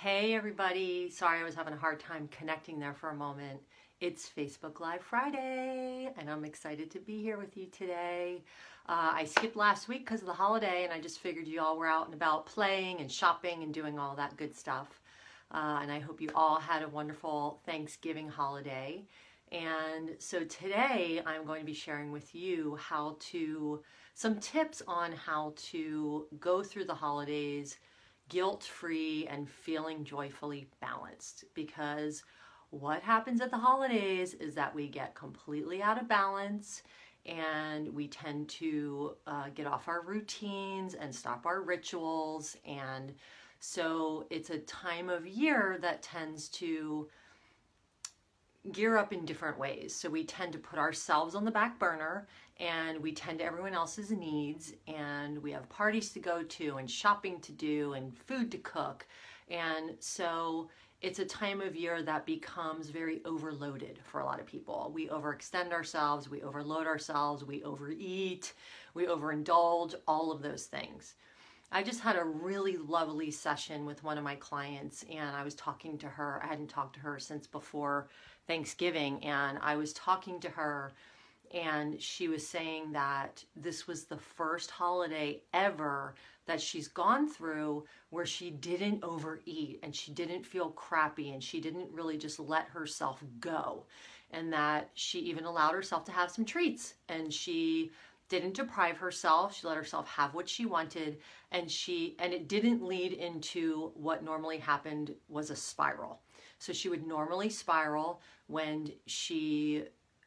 Hey everybody, sorry I was having a hard time connecting there for a moment. It's Facebook Live Friday and I'm excited to be here with you today. I skipped last week because of the holiday and I just figured you all were out and about playing and shopping and doing all that good stuff. And I hope you all had a wonderful Thanksgiving holiday. And so today I'm going to be sharing with you some tips on how to go through the holidays guilt-free and feeling joyfully balanced, because what happens at the holidays is that we get completely out of balance and we tend to get off our routines and stop our rituals. And so it's a time of year that tends to gear up in different ways. So we tend to put ourselves on the back burner and we tend to everyone else's needs, and we have parties to go to and shopping to do and food to cook. And so it's a time of year that becomes very overloaded for a lot of people. We overextend ourselves, we overload ourselves, we overeat, we overindulge, all of those things. I just had a really lovely session with one of my clients, and I was talking to her. I hadn't talked to her since before Thanksgiving, and I was talking to her and she was saying that this was the first holiday ever that she's gone through where she didn't overeat and she didn't feel crappy and she didn't really just let herself go, and that she even allowed herself to have some treats and she didn't deprive herself. She let herself have what she wanted, and it didn't lead into what normally happened was a spiral. So she would normally spiral when she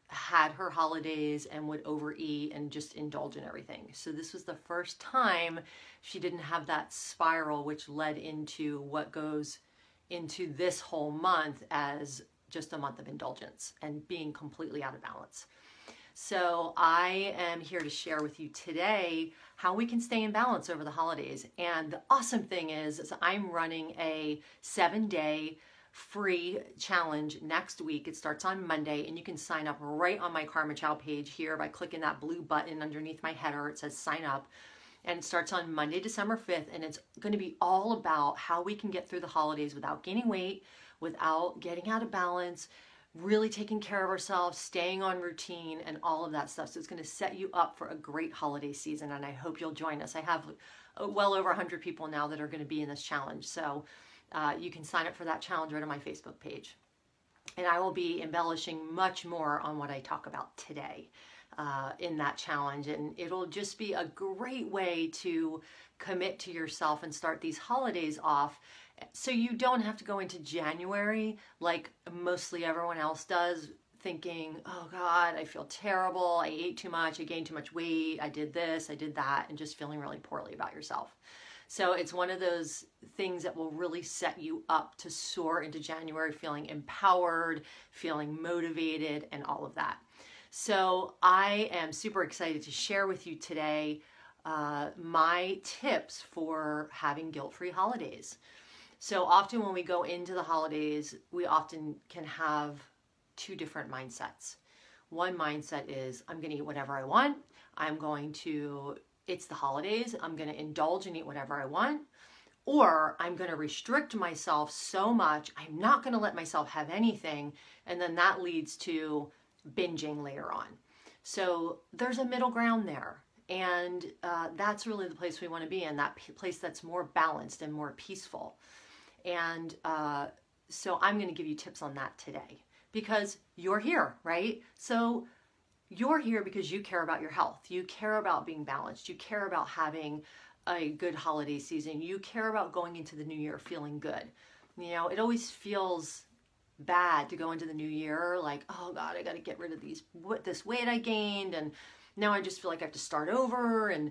had her holidays and would overeat and just indulge in everything. So this was the first time she didn't have that spiral, which led into what goes into this whole month as just a month of indulgence and being completely out of balance. So I am here to share with you today how we can stay in balance over the holidays. And the awesome thing is I'm running a 7-day free challenge next week. It starts on Monday, and you can sign up right on my Karma Chow page here by clicking that blue button underneath my header. It says sign up, and it starts on Monday, December 5th, and it's going to be all about how we can get through the holidays without gaining weight, without getting out of balance, really taking care of ourselves, staying on routine, and all of that stuff. So it's going to set you up for a great holiday season, and I hope you'll join us. I have well over 100 people now that are going to be in this challenge. So you can sign up for that challenge right on my Facebook page. And I will be embellishing much more on what I talk about today in that challenge. And it'll just be a great way to commit to yourself and start these holidays off so you don't have to go into January like mostly everyone else does, thinking, oh God, I feel terrible. I ate too much. I gained too much weight. I did this, I did that, and just feeling really poorly about yourself. So it's one of those things that will really set you up to soar into January feeling empowered, feeling motivated, and all of that. So I am super excited to share with you today my tips for having guilt-free holidays. So often when we go into the holidays, we often can have two different mindsets. One mindset is, I'm going to eat whatever I want. It's the holidays, I'm going to indulge and eat whatever I want, or I'm going to restrict myself so much, I'm not going to let myself have anything, and then that leads to binging later on. So there's a middle ground there, and that's really the place we want to be in, that place that's more balanced and more peaceful. And so I'm going to give you tips on that today, because you're here, right? So you're here because you care about your health. You care about being balanced. You care about having a good holiday season. You care about going into the new year feeling good. You know, it always feels bad to go into the new year like, oh God, I got to get rid of this weight I gained, and now I just feel like I have to start over, and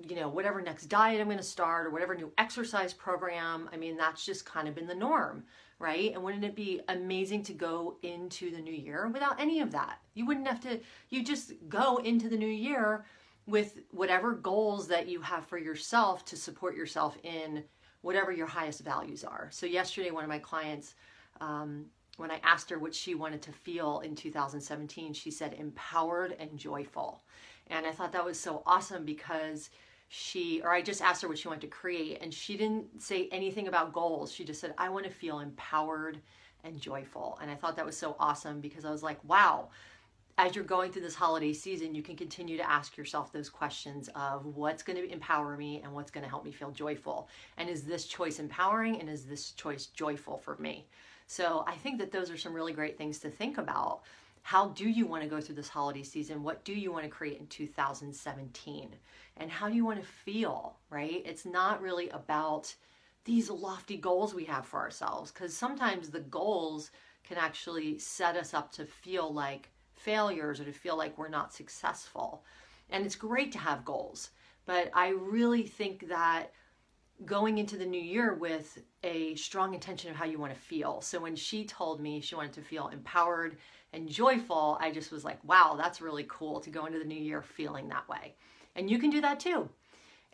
you know, whatever next diet I'm going to start or whatever new exercise program. I mean, that's just kind of been the norm, right? And wouldn't it be amazing to go into the new year without any of that? You wouldn't have to, you just go into the new year with whatever goals that you have for yourself to support yourself in whatever your highest values are. So yesterday, one of my clients, when I asked her what she wanted to feel in 2017, she said empowered and joyful. And I thought that was so awesome because or I just asked her what she wanted to create, and she didn't say anything about goals. She just said, I want to feel empowered and joyful. And I thought that was so awesome, because I was like, wow, as you're going through this holiday season, you can continue to ask yourself those questions of what's going to empower me and what's going to help me feel joyful. And is this choice empowering, and is this choice joyful for me? So I think that those are some really great things to think about. How do you want to go through this holiday season? What do you want to create in 2017? And how do you want to feel, right? It's not really about these lofty goals we have for ourselves, because sometimes the goals can actually set us up to feel like failures or to feel like we're not successful. And it's great to have goals, but I really think that going into the new year with a strong intention of how you want to feel. So when she told me she wanted to feel empowered and joyful, I just was like, wow, that's really cool to go into the new year feeling that way. And you can do that too.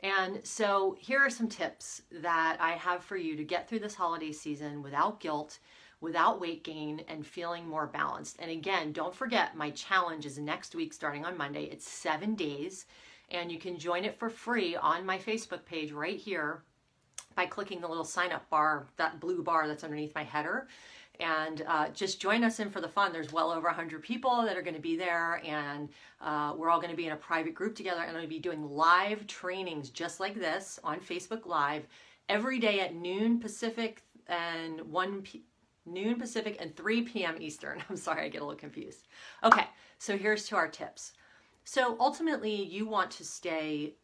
And so here are some tips that I have for you to get through this holiday season without guilt, without weight gain, and feeling more balanced. And again, don't forget, my challenge is next week starting on Monday. It's 7 days, and you can join it for free on my Facebook page right here by clicking the little sign up bar, that blue bar that's underneath my header. And just join us in for the fun. There's well over 100 people that are going to be there, and we're all going to be in a private group together, and I'm going to be doing live trainings just like this on Facebook Live every day at noon Pacific and 3 p.m. Eastern. I'm sorry, I get a little confused. Okay, so here's to our tips. So ultimately, you want to stay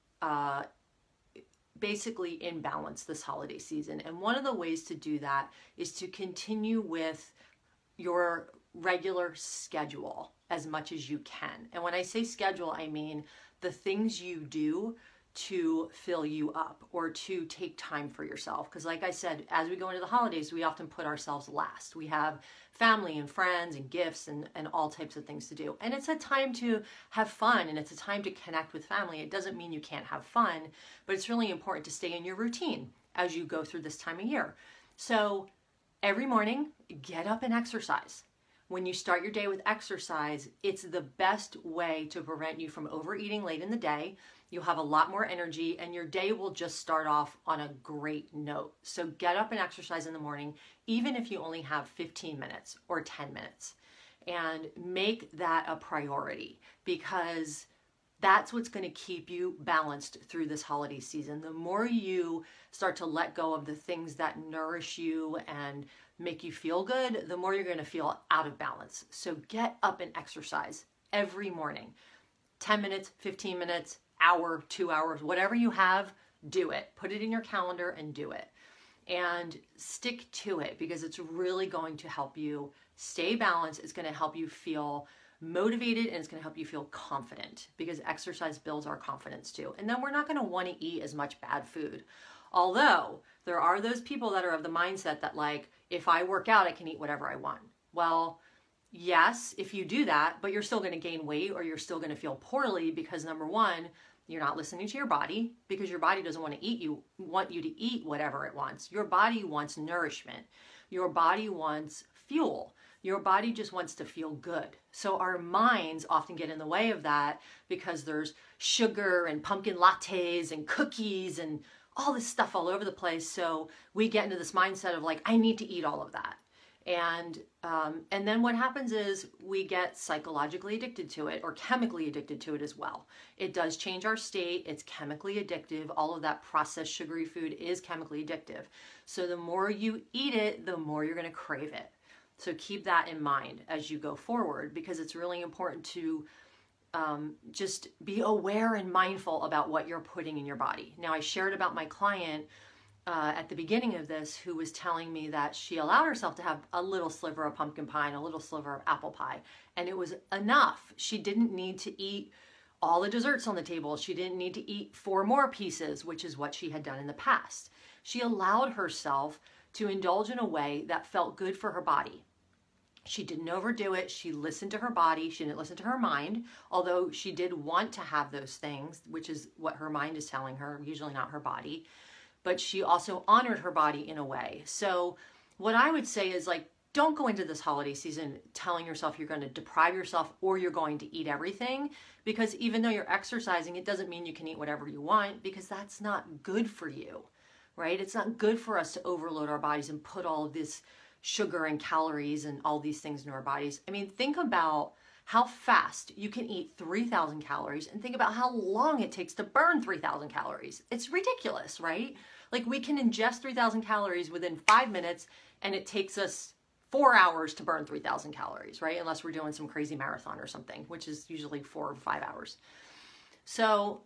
basically in balance this holiday season. And one of the ways to do that is to continue with your regular schedule as much as you can. And when I say schedule, I mean the things you do to fill you up or to take time for yourself. Because like I said, as we go into the holidays, we often put ourselves last. We have family and friends and gifts and all types of things to do. And it's a time to have fun, and it's a time to connect with family. It doesn't mean you can't have fun, but it's really important to stay in your routine as you go through this time of year. So every morning, get up and exercise. When you start your day with exercise, it's the best way to prevent you from overeating late in the day. You'll have a lot more energy, and your day will just start off on a great note. So get up and exercise in the morning, even if you only have 15 minutes or 10 minutes, and make that a priority, because that's what's going to keep you balanced through this holiday season. The more you start to let go of the things that nourish you and make you feel good, the more you're going to feel out of balance. So get up and exercise every morning. 10 minutes, 15 minutes, hour, 2 hours, whatever you have, do it. Put it in your calendar and do it. And stick to it, because it's really going to help you stay balanced. It's going to help you feel motivated, and it's going to help you feel confident, because exercise builds our confidence too. And then we're not going to want to eat as much bad food. Although there are those people that are of the mindset that, like, if I work out, I can eat whatever I want. Well, yes, if you do that, but you're still going to gain weight, or you're still going to feel poorly, because number one, you're not listening to your body, because your body doesn't want to want you to eat whatever it wants. Your body wants nourishment. Your body wants fuel. Your body just wants to feel good. So our minds often get in the way of that, because there's sugar and pumpkin lattes and cookies and all this stuff all over the place. So we get into this mindset of like, I need to eat all of that. And then what happens is we get psychologically addicted to it, or chemically addicted to it as well. It does change our state. It's chemically addictive. All of that processed sugary food is chemically addictive. So the more you eat it, the more you're going to crave it. So keep that in mind as you go forward, because it's really important to just be aware and mindful about what you're putting in your body. Now, I shared about my client at the beginning of this, who was telling me that she allowed herself to have a little sliver of pumpkin pie and a little sliver of apple pie, and it was enough. She didn't need to eat all the desserts on the table. She didn't need to eat 4 more pieces, which is what she had done in the past. She allowed herself to indulge in a way that felt good for her body. She didn't overdo it. She listened to her body. She didn't listen to her mind, although she did want to have those things, which is what her mind is telling her, usually not her body. But she also honored her body in a way. So what I would say is, like, don't go into this holiday season telling yourself you're going to deprive yourself or you're going to eat everything, because even though you're exercising, it doesn't mean you can eat whatever you want, because that's not good for you, right? It's not good for us to overload our bodies and put all of this sugar and calories and all these things into our bodies. I mean, think about how fast you can eat 3,000 calories and think about how long it takes to burn 3,000 calories. It's ridiculous, right? Like, we can ingest 3,000 calories within 5 minutes and it takes us 4 hours to burn 3,000 calories, right? Unless we're doing some crazy marathon or something, which is usually 4 or 5 hours. So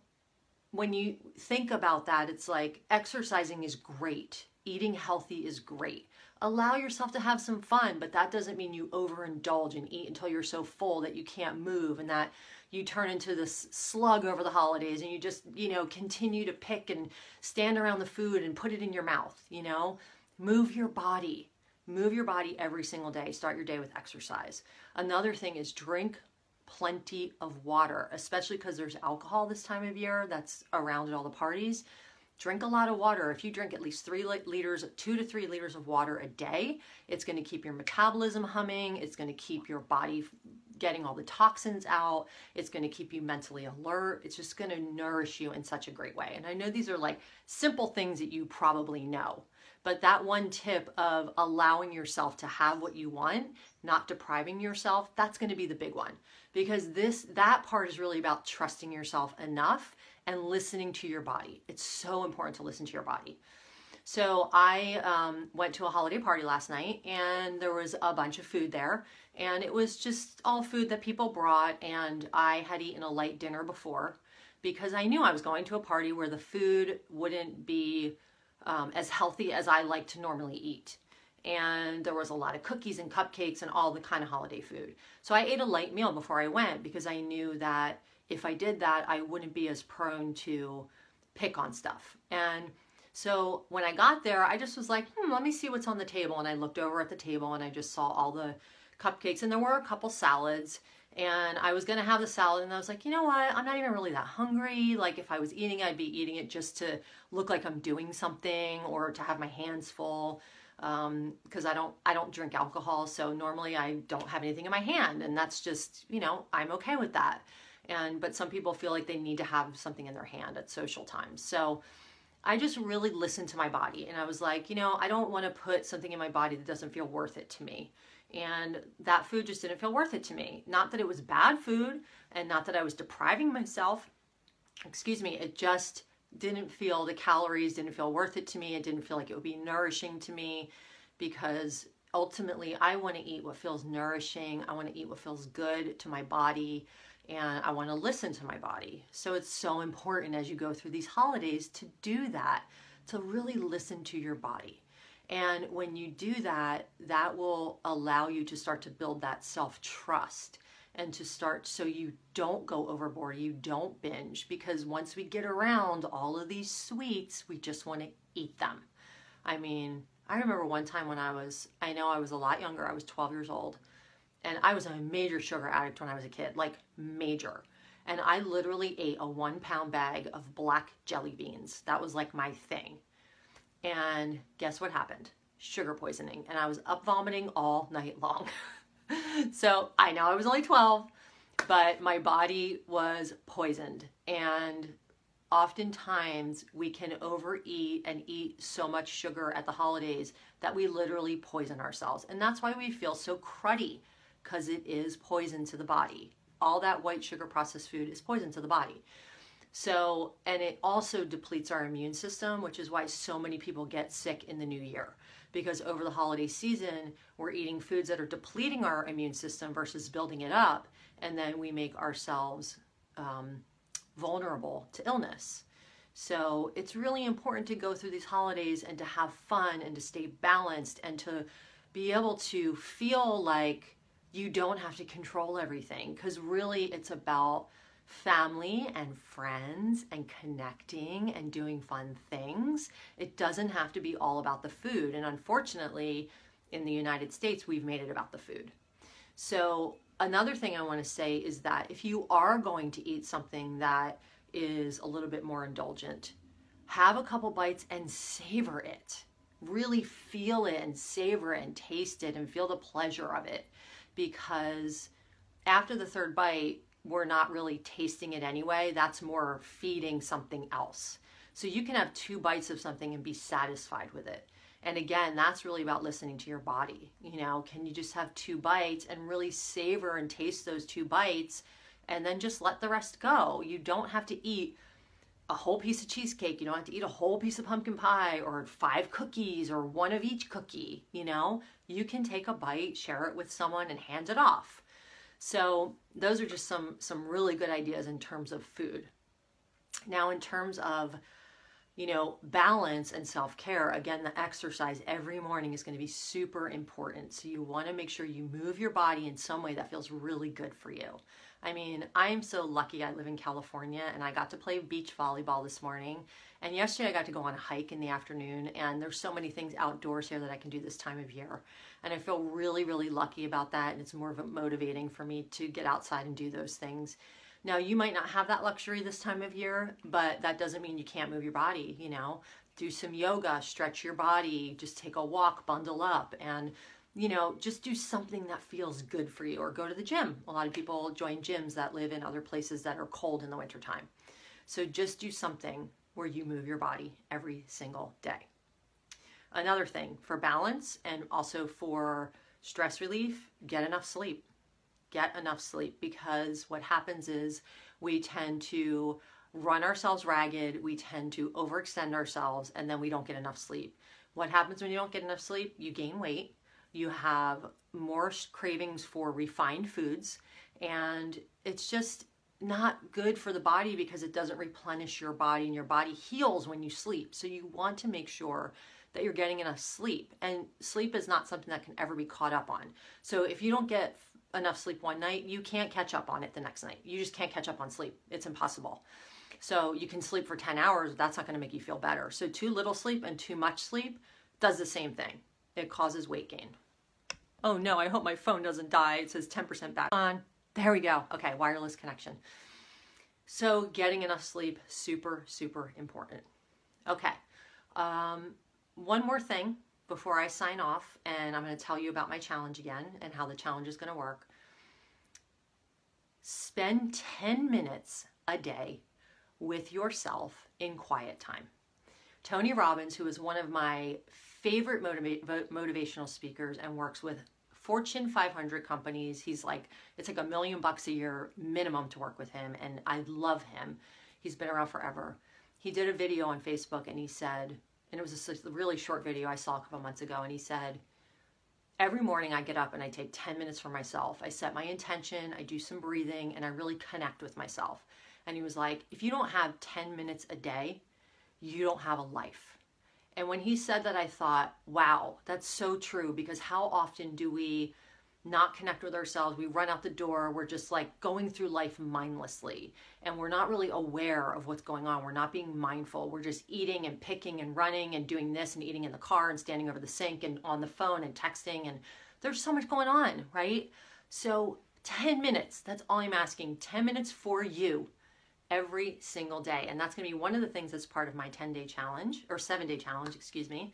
when you think about that, it's like exercising is great. Eating healthy is great. Allow yourself to have some fun, but that doesn't mean you overindulge and eat until you're so full that you can't move and that you turn into this slug over the holidays and you just, continue to pick and stand around the food and put it in your mouth, Move your body. Move your body every single day. Start your day with exercise. Another thing is drink plenty of water, especially because there's alcohol this time of year that's around at all the parties. Drink a lot of water. If you drink at least 2 to 3 liters of water a day, it's going to keep your metabolism humming. It's going to keep your body getting all the toxins out. It's going to keep you mentally alert. It's just going to nourish you in such a great way. And I know these are like simple things that you probably know, but that one tip of allowing yourself to have what you want, not depriving yourself, that's going to be the big one, because that part is really about trusting yourself enough and listening to your body. It's so important to listen to your body. So I went to a holiday party last night and there was a bunch of food there, and it was just all food that people brought, and I had eaten a light dinner before because I knew I was going to a party where the food wouldn't be as healthy as I like to normally eat. And there was a lot of cookies and cupcakes and all the kind of holiday food. So I ate a light meal before I went because I knew that if I did that, I wouldn't be as prone to pick on stuff. And so when I got there, I just was like, let me see what's on the table. And I looked over at the table and I just saw all the cupcakes, and there were a couple salads. And I was going to have the salad, and I was like, you know what? I'm not even really that hungry. Like, if I was eating, I'd be eating it just to look like I'm doing something or to have my hands full. Because I don't drink alcohol. So normally I don't have anything in my hand, and that's just, I'm okay with that. But some people feel like they need to have something in their hand at social times. So I just really listened to my body, and I was like, I don't want to put something in my body that doesn't feel worth it to me. And that food just didn't feel worth it to me. Not that it was bad food and not that I was depriving myself. It just didn't feel, the calories didn't feel worth it to me. It didn't feel like it would be nourishing to me, because ultimately I want to eat what feels nourishing. I want to eat what feels good to my body, and I want to listen to my body. So it's so important as you go through these holidays to do that, to really listen to your body. And when you do that, that will allow you to start to build that self-trust and to start, so you don't go overboard, you don't binge, because once we get around all of these sweets, we just want to eat them. I mean, I remember one time when I was a lot younger, I was 12 years old, and I was a major sugar addict when I was a kid, like major. And I literally ate a 1-pound bag of black jelly beans. That was like my thing. And guess what happened? Sugar poisoning. And I was up vomiting all night long. So I know I was only 12, but my body was poisoned. And oftentimes we can overeat and eat so much sugar at the holidays that we literally poison ourselves. And that's why we feel so cruddy, because it is poison to the body. All that white sugar processed food is poison to the body. So, and it also depletes our immune system, which is why so many people get sick in the new year, because over the holiday season, we're eating foods that are depleting our immune system versus building it up. And then we make ourselves vulnerable to illness. So it's really important to go through these holidays and to have fun and to stay balanced and to be able to feel like you don't have to control everything, because really it's about family and friends and connecting and doing fun things. It doesn't have to be all about the food. And unfortunately, in the United States, we've made it about the food. So another thing I want to say is that if you are going to eat something that is a little bit more indulgent, have a couple bites and savor it. really feel it and savor it and taste it and feel the pleasure of it, because after the third bite, we're not really tasting it anyway. That's more feeding something else. So you can have 2 bites of something and be satisfied with it. And again, that's really about listening to your body. You know, can you just have 2 bites and really savor and taste those 2 bites and then just let the rest go? You don't have to eat a whole piece of cheesecake. You don't have to eat a whole piece of pumpkin pie or 5 cookies or 1 of each cookie. You know, you can take a bite, share it with someone, and hand it off. So those are just some really good ideas in terms of food. Now, in terms of, you know, balance and self-care, again, the exercise every morning is going to be super important. So you want to make sure you move your body in some way that feels really good for you. I mean, I am so lucky. I live in California and I got to play beach volleyball this morning. And yesterday I got to go on a hike in the afternoon, and there's so many things outdoors here that I can do this time of year. And I feel really, really lucky about that. And it's more of a motivating for me to get outside and do those things. Now, you might not have that luxury this time of year, but that doesn't mean you can't move your body. You know, do some yoga, stretch your body, just take a walk, bundle up, and, you know, just do something that feels good for you, or go to the gym. A lot of people join gyms that live in other places that are cold in the wintertime. So just do something where you move your body every single day. Another thing for balance and also for stress relief, get enough sleep. Get enough sleep, because what happens is we tend to run ourselves ragged, we tend to overextend ourselves, and then we don't get enough sleep. What happens when you don't get enough sleep? You gain weight, you have more cravings for refined foods, and it's just not good for the body because it doesn't replenish your body, and your body heals when you sleep. So you want to make sure that you're getting enough sleep, and sleep is not something that can ever be caught up on. So if you don't get enough sleep one night, you can't catch up on it the next night. You just can't catch up on sleep. It's impossible. So you can sleep for 10 hours, that's not going to make you feel better. So too little sleep and too much sleep does the same thing. It causes weight gain. Oh no, I hope my phone doesn't die. It says 10% back on. There we go. Okay, wireless connection. So getting enough sleep, super, super important. Okay, one more thing before I sign off, and I'm going to tell you about my challenge again and how the challenge is going to work. Spend 10 minutes a day with yourself in quiet time. Tony Robbins, who is one of my favorite motivational speakers and works with Fortune 500 companies. It's like $1 million a year minimum to work with him, and I love him. He's been around forever. He did a video on Facebook, and he said, and it was a really short video I saw a couple months ago, and he said, every morning I get up and I take 10 minutes for myself. I set my intention, I do some breathing, and I really connect with myself. And he was like, if you don't have 10 minutes a day, you don't have a life. And when he said that, I thought, wow, that's so true, because how often do we not connect with ourselves? We run out the door, we're just like going through life mindlessly, and we're not really aware of what's going on. We're not being mindful. We're just eating and picking and running and doing this and eating in the car and standing over the sink and on the phone and texting, and there's so much going on, right? So 10 minutes, that's all I'm asking, 10 minutes for you every single day. And that's going to be one of the things that's part of my 10-day challenge, or 7-day challenge, excuse me,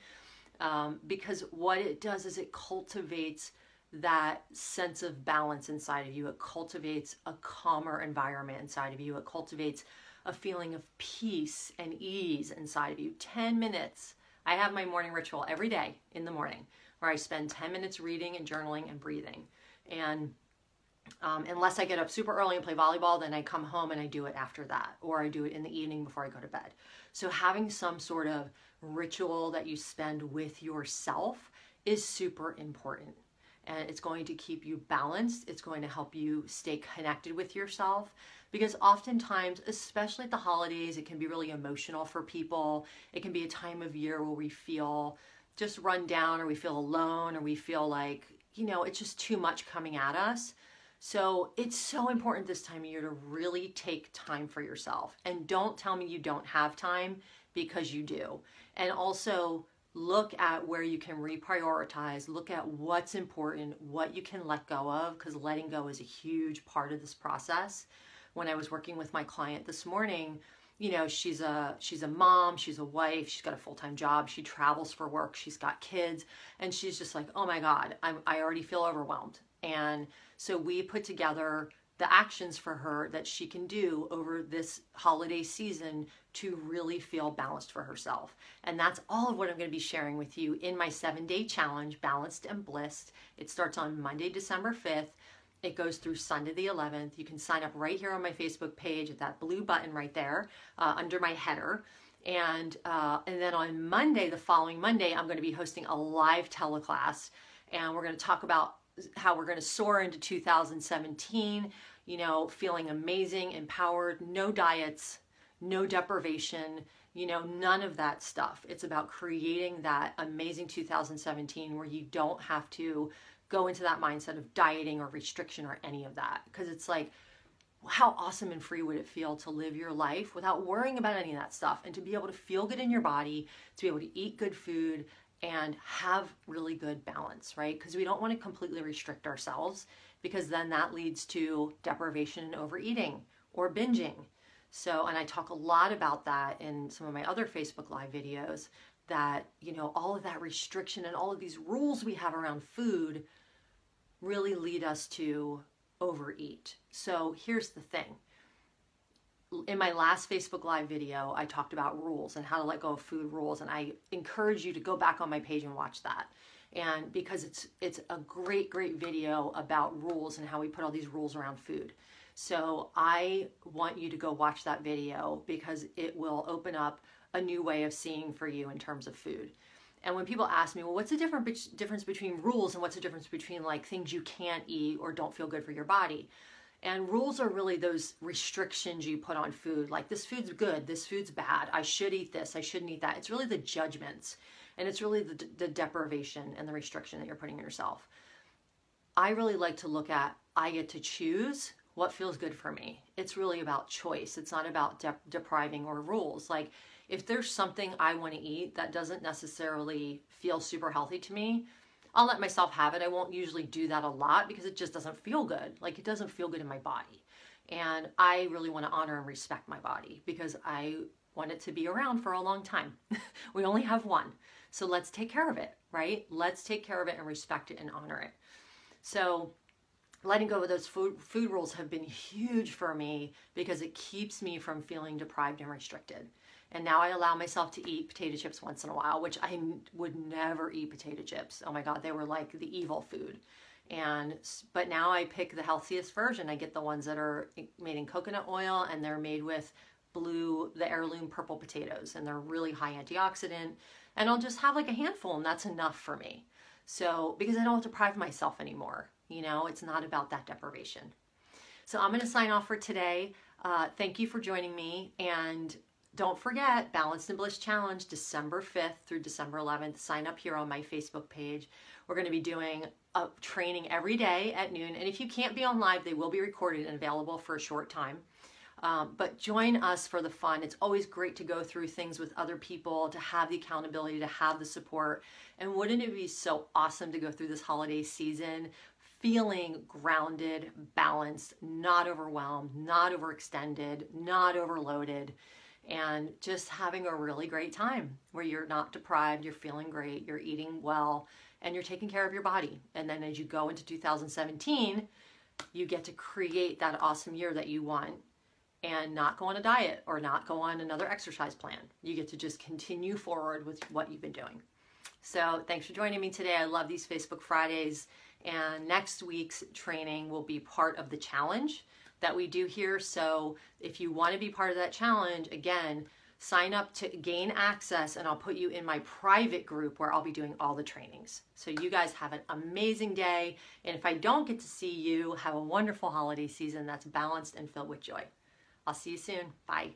because what it does is it cultivates that sense of balance inside of you. It cultivates a calmer environment inside of you. It cultivates a feeling of peace and ease inside of you. 10 minutes. I have my morning ritual every day in the morning where I spend 10 minutes reading and journaling and breathing. And unless I get up super early and play volleyball, then I come home and I do it after that, or I do it in the evening before I go to bed. So having some sort of ritual that you spend with yourself is super important. And it's going to keep you balanced. It's going to help you stay connected with yourself, because oftentimes, especially at the holidays, it can be really emotional for people. It can be a time of year where we feel just run down, or we feel alone, or we feel like, you know, it's just too much coming at us. So it's so important this time of year to really take time for yourself. And don't tell me you don't have time, because you do. And also look at where you can reprioritize, look at what's important, what you can let go of, because letting go is a huge part of this process. When I was working with my client this morning, you know, she's a mom, she's a wife, she's got a full-time job, she travels for work, she's got kids, and she's just like, oh my God, I already feel overwhelmed. And so we put together the actions for her that she can do over this holiday season to really feel balanced for herself. And that's all of what I'm going to be sharing with you in my 7-day challenge, Balanced and Blissed. It starts on Monday, December 5th. It goes through Sunday the 11th. You can sign up right here on my Facebook page at that blue button right there under my header. And then on Monday, the following Monday, I'm going to be hosting a live teleclass, and we're going to talk about how we're going to soar into 2017, you know, feeling amazing, empowered, no diets, no deprivation, you know, none of that stuff. It's about creating that amazing 2017 where you don't have to go into that mindset of dieting or restriction or any of that. Because it's like, how awesome and free would it feel to live your life without worrying about any of that stuff, and to be able to feel good in your body, to be able to eat good food and have really good balance, right? Because we don't want to completely restrict ourselves, because then that leads to deprivation and overeating or binging. So, and I talk a lot about that in some of my other Facebook Live videos, that, you know, all of that restriction and all of these rules we have around food really lead us to overeat. So here's the thing. In my last Facebook Live video, I talked about rules and how to let go of food rules, and I encourage you to go back on my page and watch that. And because it's a great video about rules and how we put all these rules around food. So I want you to go watch that video, because it will open up a new way of seeing for you in terms of food. And when people ask me, well, what's the difference between rules and what's the difference between like things you can't eat or don't feel good for your body? And rules are really those restrictions you put on food. Like, this food's good, this food's bad, I should eat this, I shouldn't eat that. It's really the judgments, and it's really the deprivation and the restriction that you're putting on yourself. I really like to look at, I get to choose what feels good for me. It's really about choice. It's not about depriving or rules. Like, if there's something I want to eat that doesn't necessarily feel super healthy to me, I'll let myself have it. I won't usually do that a lot, because it just doesn't feel good. Like, it doesn't feel good in my body. And I really want to honor and respect my body, because I want it to be around for a long time. We only have one. So let's take care of it, right? Let's take care of it and respect it and honor it. So letting go of those food rules have been huge for me, because it keeps me from feeling deprived and restricted. And now I allow myself to eat potato chips once in a while, which I would never eat potato chips. Oh my God, they were like the evil food. But now I pick the healthiest version. I get the ones that are made in coconut oil, and they're made with the heirloom purple potatoes, and they're really high antioxidant. And I'll just have like a handful, and that's enough for me. So, because I don't deprive myself anymore, you know, it's not about that deprivation. So I'm going to sign off for today. Thank you for joining me, and don't forget, Balanced and Bliss Challenge, December 5th through December 11th. Sign up here on my Facebook page. We're going to be doing a training every day at noon. And if you can't be on live, they will be recorded and available for a short time. But join us for the fun. It's always great to go through things with other people, to have the accountability, to have the support. And wouldn't it be so awesome to go through this holiday season feeling grounded, balanced, not overwhelmed, not overextended, not overloaded, and just having a really great time where you're not deprived, you're feeling great, you're eating well, and you're taking care of your body. And then as you go into 2017, you get to create that awesome year that you want, and not go on a diet or not go on another exercise plan. You get to just continue forward with what you've been doing. So thanks for joining me today. I love these Facebook Fridays, and next week's training will be part of the challenge that we do here. So if you want to be part of that challenge, again, sign up to gain access, and I'll put you in my private group where I'll be doing all the trainings. So you guys have an amazing day. And if I don't get to see you, have a wonderful holiday season that's balanced and filled with joy. I'll see you soon. Bye.